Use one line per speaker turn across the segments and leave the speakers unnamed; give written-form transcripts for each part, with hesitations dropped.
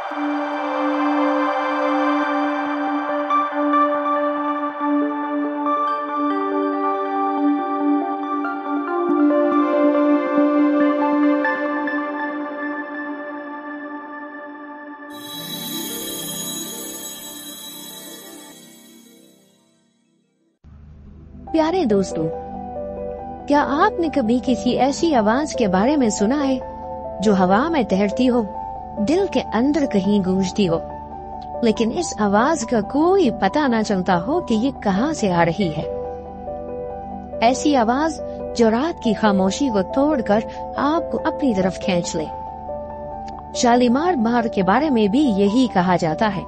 प्यारे दोस्तों, क्या आपने कभी किसी ऐसी आवाज के बारे में सुना है जो हवा में तैरती हो, दिल के अंदर कहीं गूंजती हो, लेकिन इस आवाज का कोई पता न चलता हो कि ये कहाँ से आ रही है? ऐसी आवाज जो रात की खामोशी को तोड़कर आपको अपनी तरफ खींच ले। शालीमार बाग के बारे में भी यही कहा जाता है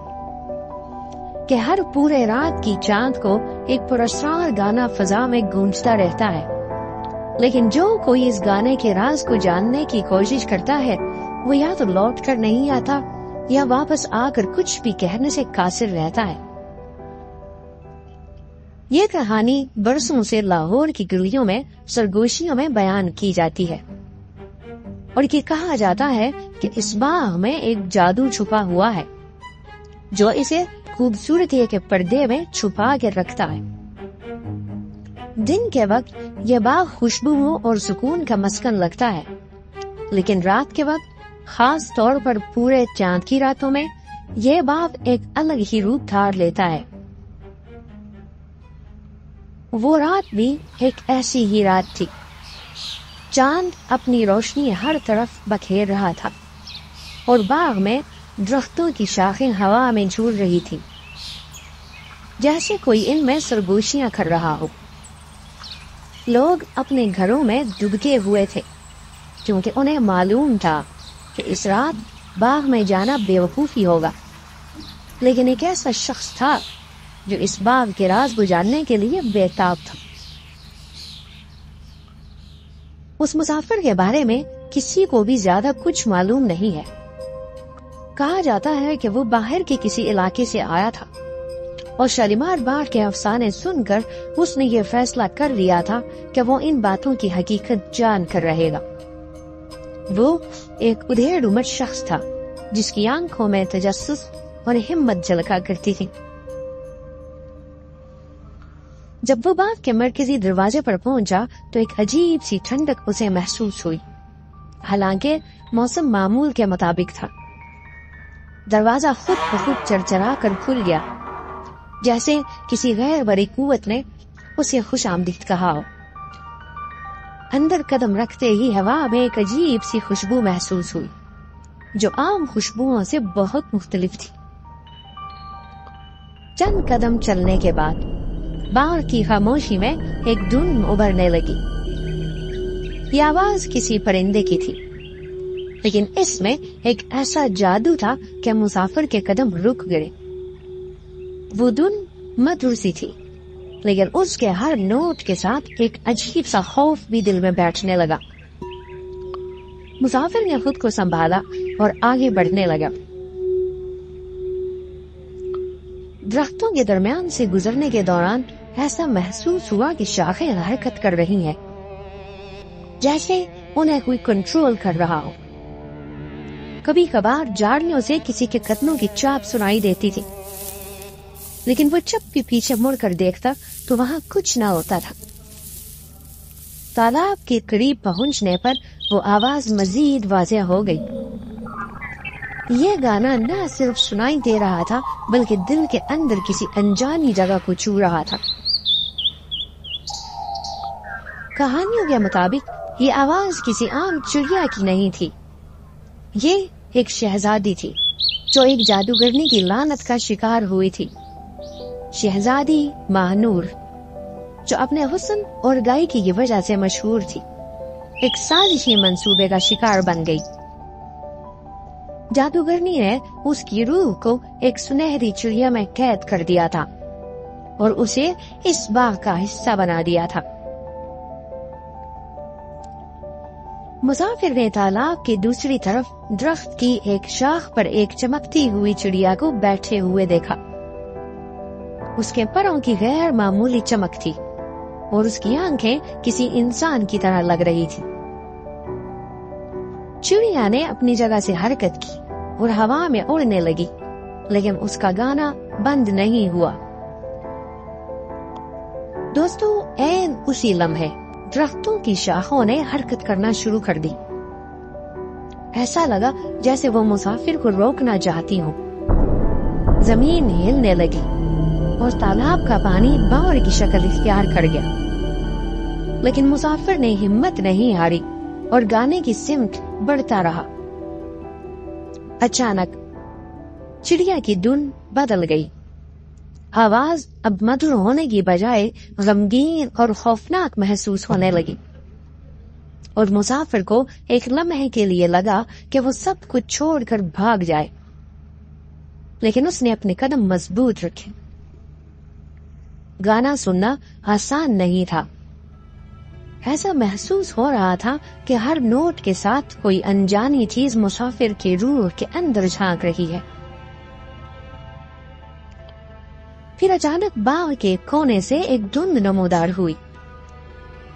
कि हर पूरे रात की चांद को एक पुरस्कार गाना फजा में गूंजता रहता है, लेकिन जो कोई इस गाने के राज को जानने की कोशिश करता है वो या तो लौट कर नहीं आता या वापस आकर कुछ भी कहने से कासिर रहता है। ये कहानी बरसों से लाहौर की गलियों में सरगोशियों में बयान की जाती है और ये कहा जाता है कि इस बाग में एक जादू छुपा हुआ है जो इसे खूबसूरती के पर्दे में छुपा के रखता है। दिन के वक्त यह बाग खुशबुओं और सुकून का मस्कन लगता है, लेकिन रात के वक्त, खास तौर पर पूरे चांद की रातों में, यह बाग एक अलग ही रूप धार लेता है। वो रात भी एक ऐसी ही रात थी। चांद अपनी रोशनी हर तरफ बखेर रहा था और बाग में दरख्तों की शाखें हवा में झूल रही थी, जैसे कोई इनमें सरगोशियां कर रहा हो। लोग अपने घरों में दुबके हुए थे क्योंकि उन्हें मालूम था कि इस रात बाग में जाना बेवकूफी होगा, लेकिन एक ऐसा शख्स था जो इस बाग के राज को जानने के लिए बेताब था। उस मुसाफिर के बारे में किसी को भी ज्यादा कुछ मालूम नहीं है। कहा जाता है कि वो बाहर के किसी इलाके से आया था और शालीमार बाग के अफसाने सुनकर उसने ये फैसला कर लिया था कि वो इन बातों की हकीकत जान कर रहेगा। वो एक उधेड़ उमड़ शख्स था जिसकी आंखों में तजस्सुस और हिम्मत झलका करती थी। जब वो बाग के मरकजी दरवाजे पर पहुंचा तो एक अजीब सी ठंडक उसे महसूस हुई। हालांकि मौसम मामूल के मुताबिक था। दरवाजा खुद ब खुद चरचरा कर खुल गया, जैसे किसी गैर बड़ी कुव्वत ने उसे खुश आमदीद कहा हो। अंदर कदम रखते ही हवा में एक अजीब सी खुशबू महसूस हुई जो आम खुशबुओं से बहुत मुख्तलिफ थी। चंद कदम चलने के बाद बाग की खामोशी में एक धुन उभरने लगी। ये आवाज किसी परिंदे की थी, लेकिन इसमें एक ऐसा जादू था कि मुसाफिर के कदम रुक गए। वो धुन मधुर सी थी, लेकिन उसके हर नोट के साथ एक अजीब सा खौफ भी दिल में बैठने लगा। मुसाफिर ने खुद को संभाला और आगे बढ़ने लगा। दरख्तों के दरमियान से गुजरने के दौरान ऐसा महसूस हुआ कि शाखें हरकत कर रही हैं, जैसे उन्हें कोई कंट्रोल कर रहा हो। कभी कभार झाड़ियों से किसी के कदमों की चाप सुनाई देती थी, लेकिन वो जब भी पीछे मुड़कर देखता तो वहाँ कुछ न होता था। तालाब के करीब पहुँचने पर वो आवाज मजीद वाज़ेह हो गई। ये गाना न सिर्फ सुनाई दे रहा था बल्कि दिल के अंदर किसी अनजानी जगह को छू रहा था। कहानियों के मुताबिक ये आवाज किसी आम चिड़िया की नहीं थी। ये एक शहजादी थी जो एक जादूगरनी की लानत का शिकार हुई थी। शहजादी महानूर, जो अपने हुस्न और गायकी की वजह से मशहूर थी, एक साजिशी मंसूबे का शिकार बन गई। जादूगरनी ने उसकी रूह को एक सुनहरी चिड़िया में कैद कर दिया था और उसे इस बाग का हिस्सा बना दिया था। मुसाफिर ने तालाब के दूसरी तरफ दरख्त की एक शाख पर एक चमकती हुई चिड़िया को बैठे हुए देखा। उसके परों की गैर मामूली चमक थी और उसकी आंखें किसी इंसान की तरह लग रही थी। चिड़िया ने अपनी जगह से हरकत की اور ہوا میں اڑنے لگی، لیکن اس کا گانا بند نہیں ہوا۔ دوستو، عین اسی لمحے درختوں کی شاخوں نے حرکت کرنا شروع کر دی۔ ایسا لگا جیسے وہ مسافر کو روکنا چاہتی ہوں۔ زمین ہلنے لگی اور تالاب کا پانی بہار کی شکل اختیار کر گیا، لیکن مسافر نے ہمت نہیں ہاری اور گانے کی سمت بڑھتا رہا۔ اچانک چڑیا کی دھن بدل گئی۔ آواز اب مدھر ہونے کی بجائے غمگین اور خوفناک محسوس ہونے لگی، اور مسافر کو ایک لمحے کے لیے لگا کہ وہ سب کچھ چھوڑ کر بھاگ جائے، لیکن اس نے اپنے قدم مضبوط رکھے۔ گانا سننا آسان نہیں تھا۔ ایسا محسوس ہو رہا تھا کہ ہر نوٹ کے ساتھ کوئی انجانی چیز مسافر کی روح کے اندر جھانک رہی ہے۔ پھر اچانک باغ کے کونے سے ایک دھند نمودار ہوئی،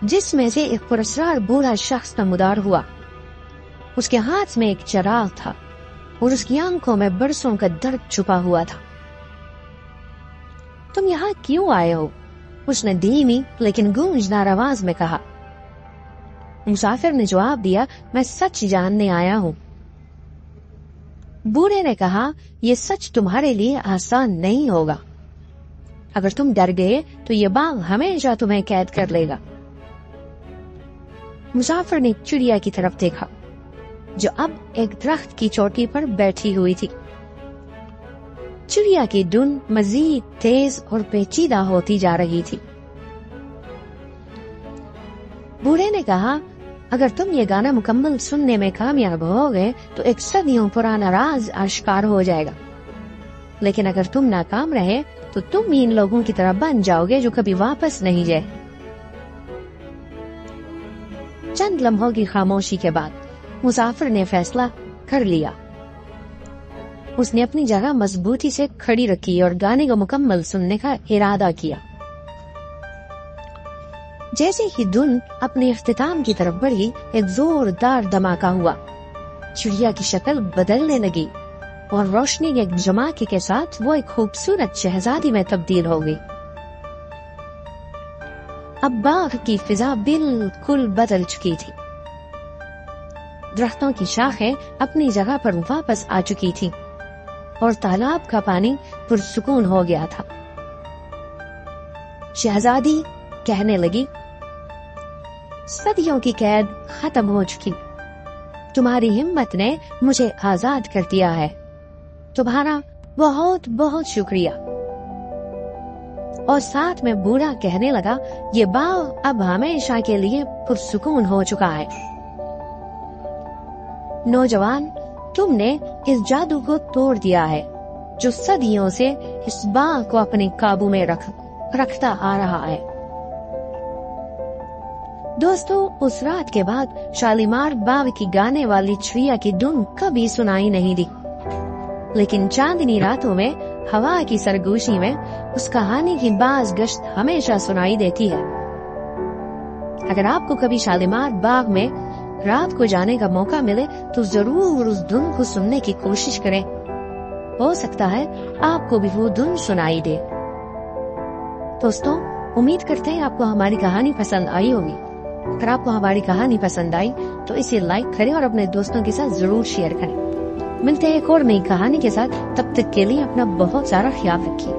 جس میں سے ایک پراسرار بوڑھا شخص نمودار ہوا۔ اس کے ہاتھ میں ایک چراغ تھا اور اس کی آنکھوں میں برسوں کا درد چھپا ہوا تھا۔ تم یہاں کیوں آئے ہو؟ اس نے دھیمی لیکن گونجدار آواز میں کہا۔ مسافر نے جواب دیا، میں سچ جاننے آیا ہوں۔ بوڑھے نے کہا، یہ سچ تمہارے لیے آسان نہیں ہوگا۔ اگر تم ڈر گئے تو یہ باغ ہمیشہ تمہیں قید کر لے گا۔ مسافر نے چڑیا کی طرف دیکھا، جو اب ایک درخت کی چوٹی پر بیٹھی ہوئی تھی۔ چڑیا کی دھن مزید تیز اور پیچیدہ ہوتی جا رہی تھی۔ بوڑھے نے کہا، اگر تم یہ گانا مکمل سننے میں کامیاب ہو گئے تو ایک صدیوں پرانا راز آشکار ہو جائے گا، لیکن اگر تم ناکام رہے تو تم ان لوگوں کی طرح بن جاؤ گے جو کبھی واپس نہیں جائے۔ چند لمحوں کی خاموشی کے بعد مسافر نے فیصلہ کر لیا۔ اس نے اپنی جگہ مضبوطی سے کھڑی رکھی اور گانے کو مکمل سننے کا ارادہ کیا۔ جیسے ہی دھن اپنے اختتام کی طرف بڑھی، ایک زوردار دھماکہ ہوا۔ چڑیا کی شکل بدلنے لگی اور روشنی کے ایک جھماکے کے ساتھ وہ ایک خوبصورت شہزادی میں تبدیل ہو گئی۔ اب باغ کی فضا بالکل بدل چکی تھی۔ درختوں کی شاخیں اپنی جگہ پر واپس آ چکی تھی اور تالاب کا پانی پرسکون ہو گیا تھا۔ شہزادی کہنے لگی، صدیوں کی قید ختم ہو چکی، تمہاری ہمت نے مجھے آزاد کر دیا ہے، تمہارا بہت بہت شکریہ۔ اور ساتھ میں بوڑھا کہنے لگا، یہ باغ اب ہمیشہ کے لیے پرسکون ہو چکا ہے۔ نوجوان، تم نے اس جادو کو توڑ دیا ہے جو صدیوں سے اس باغ کو اپنے قابو میں رکھتا آ رہا ہے۔ دوستو، اس رات کے بعد شالیمار باغ کی گانے والی چڑیا کی دھن کبھی سنائی نہیں دی، لیکن چاندنی راتوں میں ہوا کی سرگوشی میں اس کہانی کی باز گشت ہمیشہ سنائی دیتی ہے۔ اگر آپ کو کبھی شالیمار باغ میں رات کو جانے کا موقع ملے تو ضرور اس دھن کو سننے کی کوشش کریں، ہو سکتا ہے آپ کو بھی وہ دھن سنائی دے۔ دوستوں، امید کرتے ہیں آپ کو ہماری کہانی پسند آئی ہوگی۔ اگر آپ کو ہماری کہانی پسند آئی تو اسے لائک کریں اور اپنے دوستوں کے ساتھ ضرور شیئر کریں۔ ملتے ہیں ایک اور نئی کہانی کے ساتھ، تب تک کے لیے اپنا بہت سارا خیال رکھیے۔